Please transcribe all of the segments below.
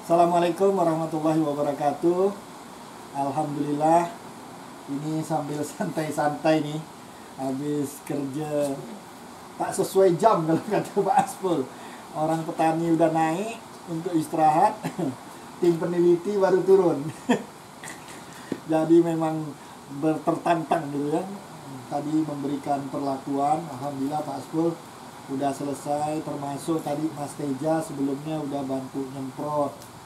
Assalamualaikum warahmatullahi wabarakatuh. Alhamdulillah, ini sambil santai-santai nih, habis kerja tak sesuai jam kalau kata Pak Aspul. Orang petani udah naik untuk istirahat, tim peneliti baru turun. Jadi memang tertantang gitu ya. Tadi memberikan perlakuan, alhamdulillah Pak Aspul udah selesai, termasuk tadi Mas Teja sebelumnya udah bantu nyemprot.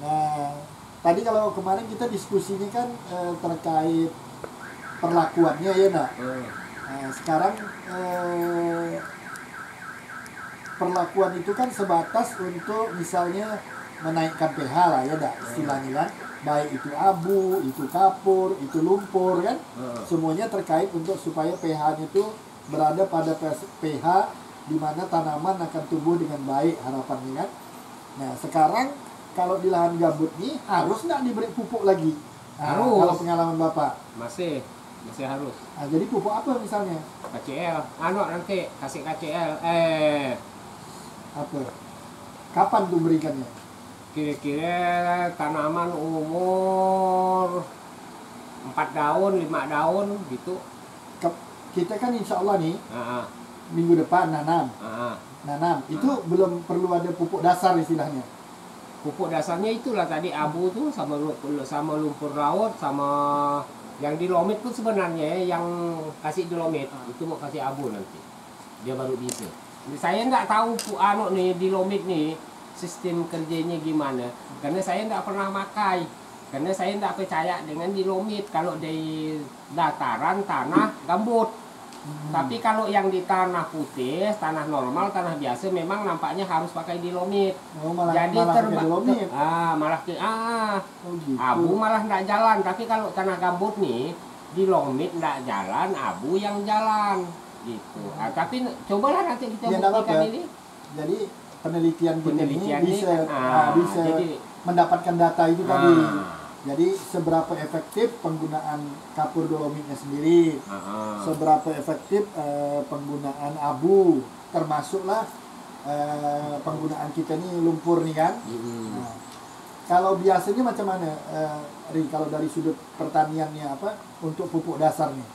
Nah, tadi kalau kemarin kita diskusinya kan terkait perlakuannya ya nak. Nah, sekarang perlakuan itu kan sebatas untuk misalnya menaikkan pH lah ya nak, istilahnya kan. Baik itu abu, itu kapur, itu lumpur kan. Semuanya terkait untuk supaya pH itu berada pada pH di mana tanaman akan tumbuh dengan baik harapannya kan. Nah, sekarang kalau di lahan gambut nih harus nggak diberi pupuk lagi? Harus. Kalau pengalaman Bapak? Masih harus. Nah, jadi pupuk apa misalnya? KCL. Nanti kasih KCL. Apa? Kapan tuh berikannya? Kira-kira tanaman umur 4 daun, 5 daun gitu. Kita kan insya Allah nih minggu depan nanam. Itu belum perlu ada pupuk dasar istilahnya. Pupuk dasarnya itulah tadi abu tuh sama lumpur laut sama yang dilomit pun sebenarnya yang kasih dilomit itu mau kasih abu nanti dia baru bisa. Saya nggak tahu nih dilomit nih sistem kerjanya gimana karena saya nggak pernah pakai karena saya nggak percaya dengan dilomit kalau di dataran tanah gambut. Tapi kalau yang di tanah putih, tanah normal, tanah biasa memang nampaknya harus pakai dilomit. Jadi abu malah nggak jalan. Tapi kalau tanah gambut nih, dilomit nggak jalan, abu yang jalan. Gitu. Tapi cobalah nanti kita buktikan ini. Jadi penelitian ini bisa jadi, mendapatkan data itu tadi. Jadi seberapa efektif penggunaan kapur dolomitnya sendiri, seberapa efektif penggunaan abu, termasuklah penggunaan kita nih lumpur nih kan. Nah, kalau biasanya macam mana, kalau dari sudut pertaniannya apa untuk pupuk dasar nih?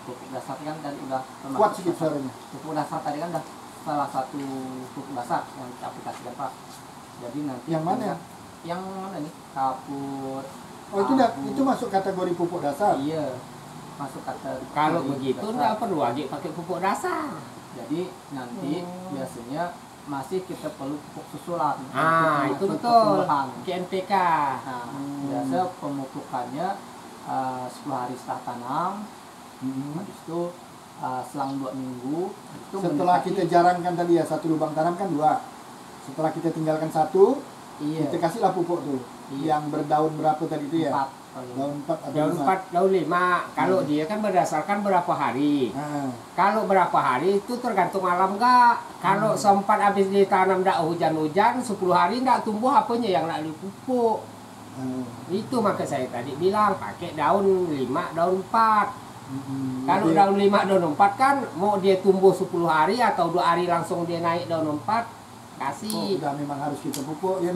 Pupuk dasar kan tadi udah kuat sedikit suaranya. Pupuk dasar tadi kan udah salah satu pupuk dasar yang kita aplikasikan Pak. Jadi nanti yang mana? Yang mana nih? Kapur. Oh itu masuk kategori pupuk dasar? Iya, masuk kategori. Kalau begitu nggak perlu lagi pakai pupuk dasar. Jadi nanti biasanya masih kita perlu pupuk susulan. Itu betul. NPK. Nah, biasa pemupukannya 10 hari setelah tanam. Habis itu selang 2 minggu. Setelah kita jarangkan tadi ya, 1 lubang tanam kan 2. Setelah kita tinggalkan 1, kita kasihlah pupuk tuh. Yang berdaun berapa tadi itu ya? 4. Daun 4 atau daun 4, daun 5. Kalau dia kan berdasarkan berapa hari. Kalau berapa hari itu tergantung alam enggak. Kalau sempat habis ditanam enggak hujan-hujan 10 hari enggak tumbuh apanya yang enggak dipupuk. Itu maka saya tadi bilang pakai daun 5, daun 4. Kalau daun 5, daun 4 kan mau dia tumbuh 10 hari atau 2 hari langsung dia naik daun 4 kasih. Udah memang harus kita pupuk ya.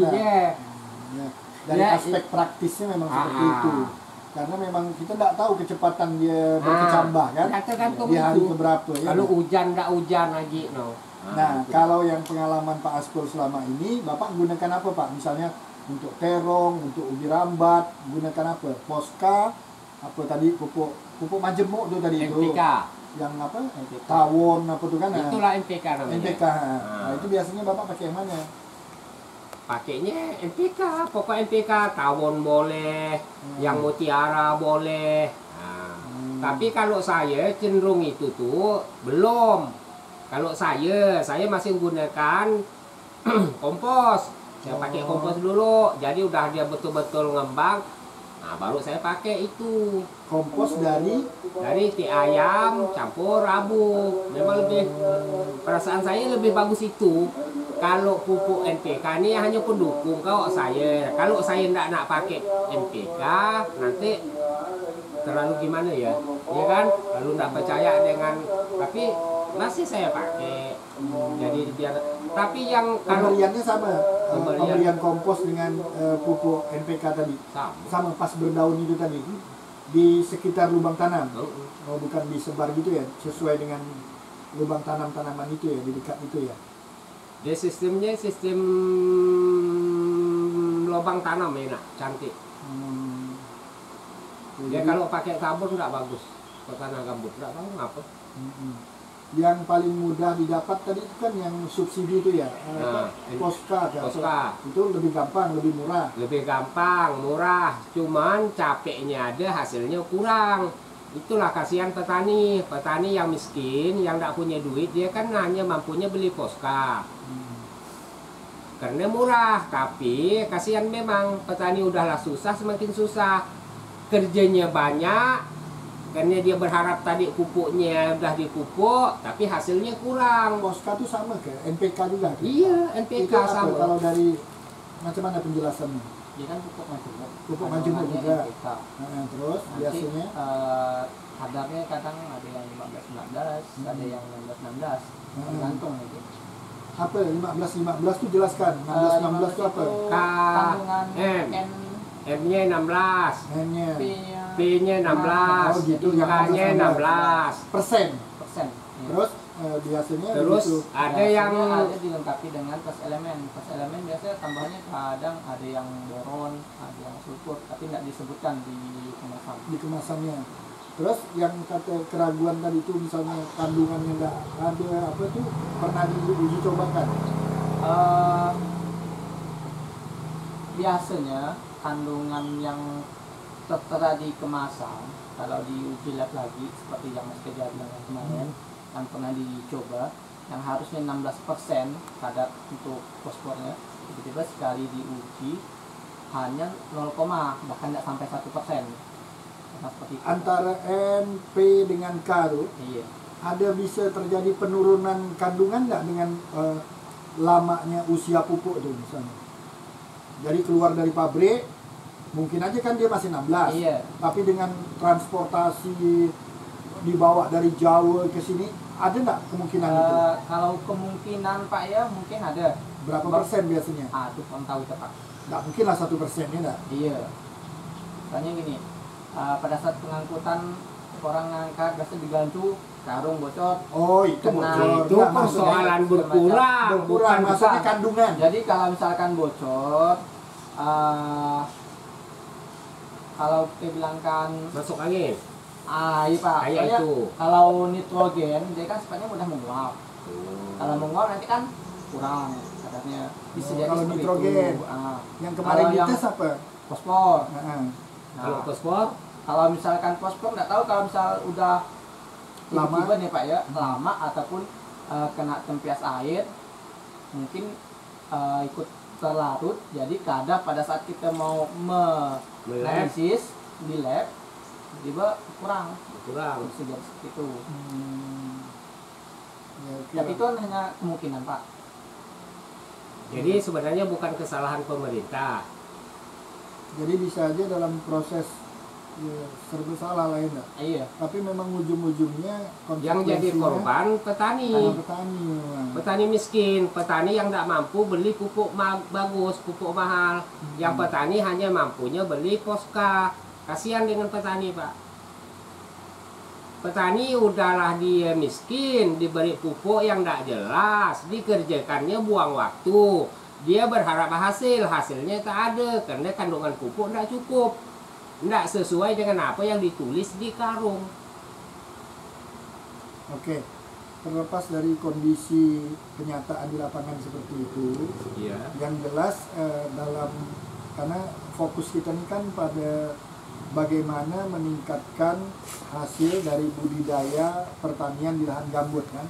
Dari aspek praktisnya memang seperti itu. Karena memang kita tidak tahu kecepatan dia berkecambah kan. Di hari keberapa ya. Kalau hujan enggak hujan lagi Nah, kalau yang pengalaman Pak Aspul selama ini, Bapak gunakan apa Pak? Misalnya untuk terong, untuk ubi rambat, gunakan apa? Poska, apa tadi pupuk majemuk tuh tadi itu. NPK. Yang apa? Tawon apa tuh kan? Itulah NPK namanya. NPK. Nah, itu biasanya Bapak pakai yang mana? Pakainya NPK, pokok NPK, tawon boleh, yang mutiara boleh. Tapi kalau saya cenderung itu tuh belum. Kalau saya masih menggunakan kompos. Saya pakai kompos dulu, jadi udah dia betul-betul ngembang. Nah, baru saya pakai itu. Kompos dari ti ayam campur abu. Memang lebih perasaan saya lebih bagus itu. Kalau pupuk NPK ini hanya pendukung kalau saya. Kalau saya tidak nak pakai NPK, nanti terlalu gimana ya? Ya kan? Lalu tidak percaya dengan, tapi masih saya pakai. Jadi biar, tapi yang pemberiannya sama. pemberian kompos dengan pupuk NPK tadi? Sama pas berdaun itu tadi di sekitar lubang tanam. Oh, bukan disebar gitu ya, sesuai dengan lubang tanam tanaman itu ya, di dekat itu ya. Dia sistemnya sistem lubang tanam enak, cantik. Dia Jadi, kalau pakai tabur nggak bagus, ke tanah gambut nggak tahu ngapa. yang paling mudah didapat tadi itu kan yang subsidi itu ya, Poska kan? Poska. Itu lebih gampang, lebih murah. Lebih gampang, murah, cuman capeknya ada, hasilnya kurang. Itulah kasihan petani, petani yang miskin, yang tidak punya duit, dia kan hanya mampunya beli Poska. Karena murah, tapi kasihan memang petani udahlah susah, semakin susah. Kerjanya banyak, karena dia berharap tadi pupuknya udah dipupuk, tapi hasilnya kurang. Poska itu sama kayak NPK juga kan? Iya, NPK Itu apa? sama. Kalau dari macam mana penjelasannya? Dia kan pupuk majemuk. Pupuk majemuk juga. NPK. Terus Nanti, biasanya kadarnya kadang ada yang 15-16, ada yang 16-16, tergantung gitu. apa 15-15 itu jelaskan. 16-16 itu apa? Kandungan M. N, M-nya 16, N-nya P-nya 16, Oh, gitu, yang K-nya 16. persen. persen. Ya. Terus biasanya Terus begitu. ada yang ada dilengkapi dengan tes elemen. Tes elemen biasanya tambahnya kadang ada yang boron, ada yang sulfur, tapi tidak disebutkan di kemasan. di kemasannya. Terus yang kata keraguan tadi itu misalnya kandungannya nggak ada apa tuh pernah diuji cobakan? Biasanya kandungan yang tertera di kemasan kalau diuji lab lagi seperti yang Mas kejadian yang kemarin yang pernah dicoba yang harusnya 16% kadar untuk fosfornya, tiba-tiba sekali diuji hanya 0, bahkan tidak sampai 1%. Nah, seperti itu. Antara N, P dengan K tuh Iya. ada bisa terjadi penurunan kandungan nggak dengan lamanya usia pupuk tuh misalnya. Jadi keluar dari pabrik mungkin aja kan dia masih 16. Iya. Tapi dengan transportasi dibawa dari Jawa ke sini ada nggak kemungkinan itu? Kalau kemungkinan Pak ya mungkin ada. Berapa persen biasanya? Itu kurang tahu tepat. Nggak mungkin lah 1% ya nggak? Iya. Soalnya gini, pada saat pengangkutan orang ngangkat biasanya digancu karung bocor. Oh itu Kena. bocor. itu Nggak, persoalan maksudnya berkurang, berkurang bukan maksudnya kandungan. Jadi kalau misalkan bocor, kalau kita bilangkan masuk angin. iya Pak. Kayak Soalnya itu. kalau nitrogen dia kan sifatnya mudah menguap. Kalau menguap nanti kan kurang kadarnya. Bisa jadi Kalau seperti nitrogen. itu. Yang kemarin Kalau yang dites apa? fosfor. Kalau fosfor, Kalau misalkan fosfor nggak tahu kalau misal udah Lama. tiba-tiba nih Pak ya, lama ataupun kena tempias air, mungkin ikut terlarut. Jadi kadar pada saat kita mau menganalisis di lab, tiba kurang. Bisa jadi seperti itu. Ya, Tapi itu hanya kemungkinan Pak. jadi sebenarnya bukan kesalahan pemerintah. Jadi bisa aja dalam proses ya, serba salah lah ya enggak? Iya. Tapi memang ujung-ujungnya Yang jadi konsekuensinya korban petani. karena petani memang. Petani miskin, petani yang tidak mampu beli pupuk bagus, pupuk mahal. Yang petani hanya mampunya beli Poska. Kasihan dengan petani, Pak. Petani udahlah dia miskin, diberi pupuk yang tidak jelas, dikerjakannya buang waktu. Dia berharap hasilnya tak ada karena kandungan pupuk tidak cukup. Tidak sesuai dengan apa yang ditulis di karung. Oke. Terlepas dari kondisi kenyataan di lapangan seperti itu, Iya. yang jelas karena fokus kita ini kan pada bagaimana meningkatkan hasil dari budidaya pertanian di lahan gambut kan.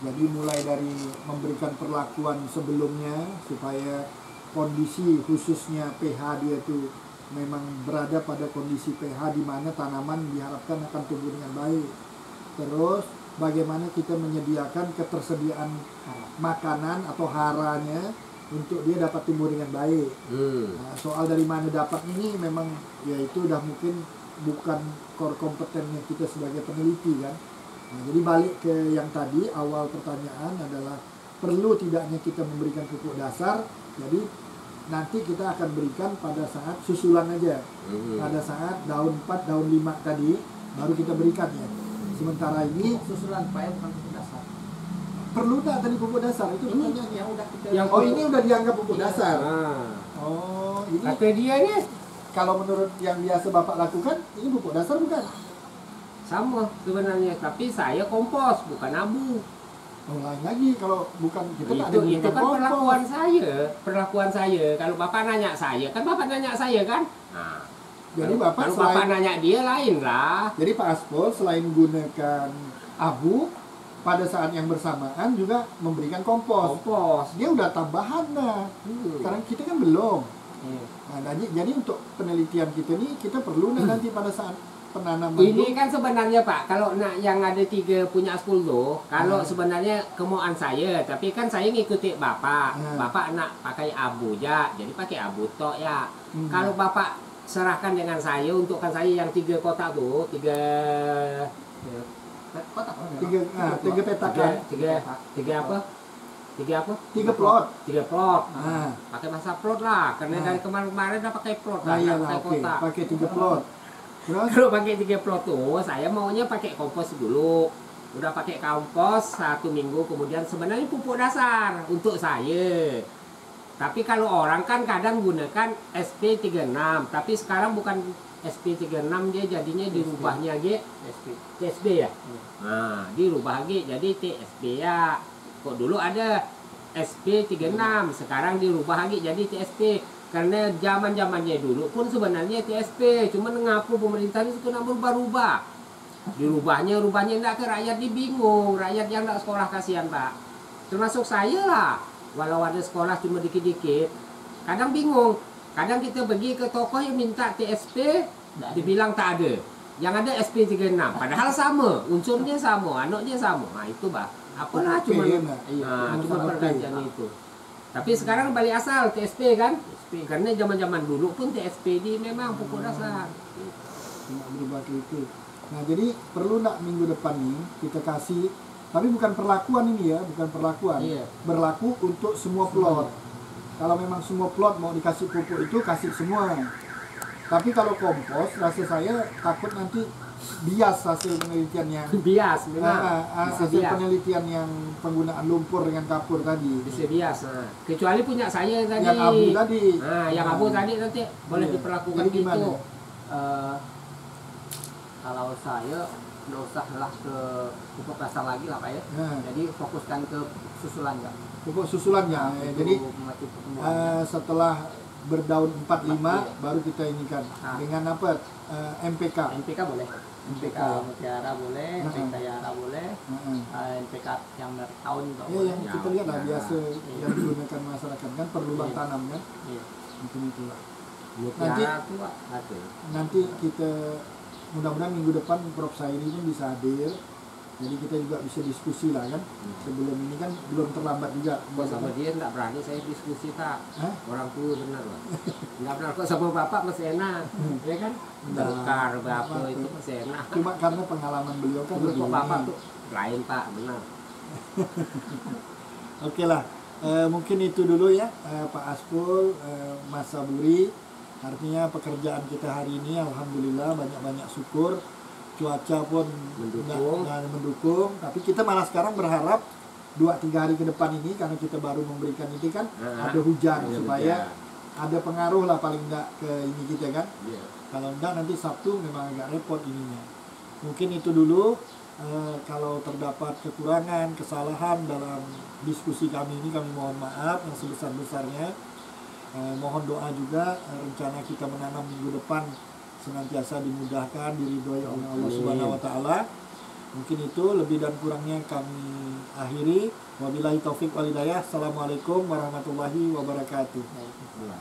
Jadi mulai dari memberikan perlakuan sebelumnya supaya kondisi khususnya pH dia itu memang berada pada kondisi pH di mana tanaman diharapkan akan tumbuh dengan baik. Terus bagaimana kita menyediakan ketersediaan makanan atau haranya untuk dia dapat tumbuh dengan baik. Nah, soal dari mana dapat ini memang ya itu udah mungkin bukan core kompetennya kita sebagai peneliti kan. Nah, jadi balik ke yang tadi awal pertanyaan adalah perlu tidaknya kita memberikan pupuk dasar. Jadi nanti kita akan berikan pada saat susulan aja. Pada saat daun 4, daun 5 tadi baru kita berikan ya. Sementara ini Susulan Pak ya, bukan pupuk dasar. perlu nggak tadi pupuk dasar itu Ini pertanyaannya. yang udah kita Yang Oh, ini udah dianggap pupuk dasar. Nah, Oh, ini kata dia nih kalau menurut yang biasa Bapak lakukan, ini pupuk dasar bukan? sama sebenarnya, tapi saya kompos bukan abu. Oh, lain lagi kalau bukan kita tak ada Itu gunakan kan kompos. perlakuan saya. Kalau bapak nanya saya, kan bapak nanya saya kan. Nah, Jadi Bapak kalau bapak selain nanya dia lain lah. Jadi Pak Aspol selain gunakan abu pada saat yang bersamaan juga memberikan kompos. Kompos. Dia udah tambahan nah. Sekarang kita kan belum. Iya. Nah, jadi untuk penelitian kita nih kita perlu nanti pada saat penanaman Ini kan sebenarnya Pak, kalau nak yang ada 3 punya school tuh, kalau sebenarnya kemauan saya, tapi kan saya ngikuti bapak. Bapak nak pakai abu ya, jadi pakai abu tok ya. Kalau bapak serahkan dengan saya, untukkan saya yang 3 kotak tuh, 3 kotak. tiga petakan, tiga apa? 3 plot. 3 plot. Nah, Pakai bahasa plot lah, karena Nah. dari kemarin-kemarin udah pakai plot nah lah, iya nggak lah, pakai oke. kotak. Pakai 3 plot. Terus Kalau pakai 3 plot tuh, saya maunya pakai kompos dulu. Udah pakai kompos 1 minggu, kemudian sebenarnya pupuk dasar untuk saya. Tapi kalau orang kan kadang gunakan SP36, tapi sekarang bukan SP36, dia jadinya dirubahnya TSB ya. Nah, dirubah jadi TSB ya. Kok dulu ada SP36, sekarang dirubah jadi TSP. Karena zaman-zamannya dulu pun sebenarnya TSP, cuma ngaku pemerintah itu kena berubah-ubah. Rubahnya enggak ke rakyat, dibingung. Rakyat yang enggak sekolah kasihan, Pak. Termasuk saya lah. Walau ada sekolah cuma dikit-dikit, kadang bingung. Kadang kita pergi ke toko yang minta TSP, dibilang tak ada. Yang ada SP36, padahal sama, unsurnya sama, anaknya sama. Nah itu bah, apalah Oke, cuma, nah. cuma Oke. pergantian itu. Tapi sekarang balik asal TSP kan, karena zaman-zaman dulu pun TSP di memang pupuk dasar. cuma berubah ke itu. Nah, jadi perlu nggak minggu depan nih kita kasih, tapi bukan perlakuan ini ya, bukan perlakuan. Iya. Berlaku untuk semua plot. Kalau memang semua plot mau dikasih pupuk itu kasih semua. Tapi kalau kompos, rasa saya takut nanti bias hasil penelitiannya. Bias memang, bisa Hasil bias. penelitian yang penggunaan lumpur dengan kapur tadi. Bisa bias. Nah, kecuali punya saya tadi. Yang abu tadi. Nah, yang abu tadi nanti boleh Iya. diperlakukan Jadi gimana? gitu. Kalau saya nggak usah lah ke pupuk dasar lagi lah Pak ya. Nah, Jadi fokuskan ke susulan ya. pupuk susulannya. Jadi mati pertumbuhan. setelah berdaun 4-5 Iya. baru kita ini kan Ah. dengan apa MPK. NPK boleh. NPK mutiara boleh, NPK Yara boleh, NPK yang merek tahun juga Ya, boleh. yang kita lihat lah Ya. biasa yang digunakan masyarakat kan perlumbang Iya. tanam kan Iya. mungkin itulah. Mutiara tuh ada. Nanti kita mudah-mudahan minggu depan Prof Sairi pun bisa hadir. Jadi kita juga bisa diskusi lah kan. Sebelum ini kan belum terlambat juga. Kok sama dia enggak berani saya diskusi Pak. Hah? Orang tua benar lah. Enggak benar kok sama bapak masih enak. Ya kan? Nah, Berkar berapa apa-apa. itu masih enak. Cuma karena pengalaman beliau kan Dulu lebih kok bapak ini. tuh lain Pak, benar. Oke lah, mungkin itu dulu ya Pak Aspul, Mas Saburi. Artinya pekerjaan kita hari ini alhamdulillah banyak-banyak syukur. Cuaca pun Mendukung. nggak mendukung. Tapi kita malah sekarang berharap 2-3 hari ke depan ini karena kita baru memberikan ini kan ada hujan Ada supaya hujan. ada pengaruh lah paling enggak ke ini kita kan. Iya. Kalau enggak nanti Sabtu memang agak repot ininya. Mungkin itu dulu. Kalau terdapat kekurangan, kesalahan dalam diskusi kami ini kami mohon maaf yang sebesar-besarnya. Mohon doa juga rencana kita menanam minggu depan senantiasa dimudahkan, diridhoi oleh Allah Subhanahu wa taala. Mungkin itu, lebih dan kurangnya kami akhiri. Wabillahi taufik wal hidayah. Assalamualaikum warahmatullahi wabarakatuh. Benar.